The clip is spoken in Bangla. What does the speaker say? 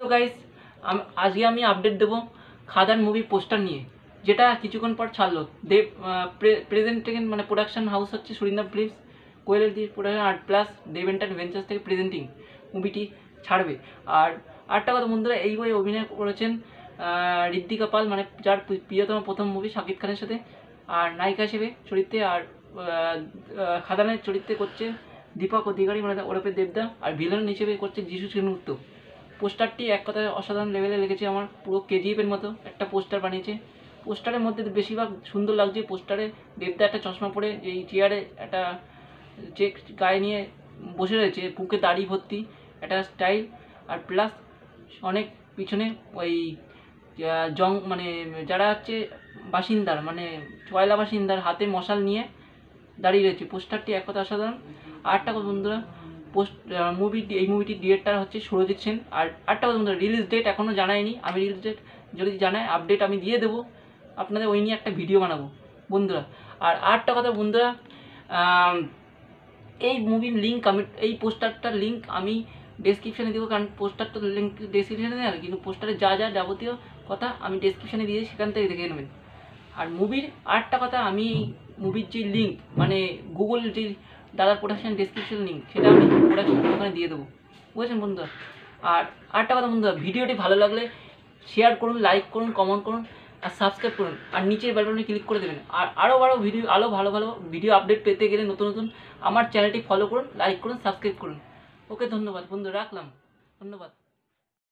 তো গাইস আজকে আমি আপডেট দেবো খাদান মুভি পোস্টার নিয়ে, যেটা কিছুক্ষণ পর ছাড়লো। দেব প্রেজেন্ট মানে প্রোডাকশন হাউস হচ্ছে সুরিন্দর ফিল্মস, কোয়েলের দি প্রোডাকশন আর্ট প্লাস দেব এন্টারভেঞ্চার্স থেকে প্রেজেন্টিং মুভিটি ছাড়বে। আর আরেকটা কথা বন্ধুরা, এই বই অভিনয় করেছেন ঋদ্ধিকা পাল, মানে যার প্রিয়তম প্রথম মুভি শাকিব খানের সাথে, আর নায়িকা হিসেবে চরিত্রে, আর খাদানের চরিত্রে করছে দীপক অধিকারী মানে ওরফে দেবদা, আর ভিলেন হিসেবে করছে যিশু সেনগুপ্ত। পোস্টারটি এক কথায় অসাধারণ লেভেলে লেগেছে আমার, পুরো কেজিএফের মতো একটা পোস্টার বানিয়েছে। পোস্টারের মধ্যে বেশিরভাগ সুন্দর লাগছে। পোস্টারে দেবদা একটা চশমা পরে এই চেয়ারে একটা চেক গায়ে নিয়ে বসে রয়েছে, বুকে দাড়ি ভর্তি একটা স্টাইল, আর প্লাস অনেক পিছনে ওই মানে যারা হচ্ছে বাসিন্দার, মানে কয়লা বাসিন্দার হাতে মশাল নিয়ে দাঁড়িয়ে রয়েছে। পোস্টারটি এক কথা অসাধারণ। আরেকটা কথা বন্ধুরা, এই মুভিটির ডিরেক্টর হচ্ছে সুরজিৎ সেন। আর আরেকটা কথা বন্ধুরা, রিলিজ ডেট এখনও জানায়নি। আমি রিলিজ ডেট যদি জানায় আপডেট আমি দিয়ে দেবো আপনাদের, ওই নিয়ে একটা ভিডিও বানাবো বন্ধুরা। আর আরেকটা কথা বন্ধুরা, এই মুভির লিঙ্ক আমি, এই পোস্টারটার লিঙ্ক আমি ডেসক্রিপশানে দেবো, কারণ পোস্টারটার লিঙ্ক ডেসক্রিপশানে দেয়, কিন্তু পোস্টারে যা যা যাবতীয় কথা আমি ডেসক্রিপশানে দিয়ে সেখান থেকে দেখে নেবেন। আর মুভির আরেকটা কথা, আমি মুভির যে লিঙ্ক মানে গুগল যে দাদার প্রোডাকশন ডেসক্রিপশন লিঙ্ক, সেটা আমি ওখানে দিয়ে দেবো, বুঝেছেন বন্ধুরা। আর আরেকটা কথা বন্ধুরা, ভিডিওটি ভালো লাগলে শেয়ার করুন, লাইক করুন, কমেন্ট করুন, আর সাবস্ক্রাইব করুন, আর নিচের বেল বাটনে ক্লিক করে দেবেন। আর আরও ভালো ভালো ভিডিও আপডেট পেতে গেলে নতুন নতুন আমার চ্যানেলটি ফলো করুন, লাইক করুন, সাবস্ক্রাইব করুন। ওকে, ধন্যবাদ বন্ধু, রাখলাম, ধন্যবাদ।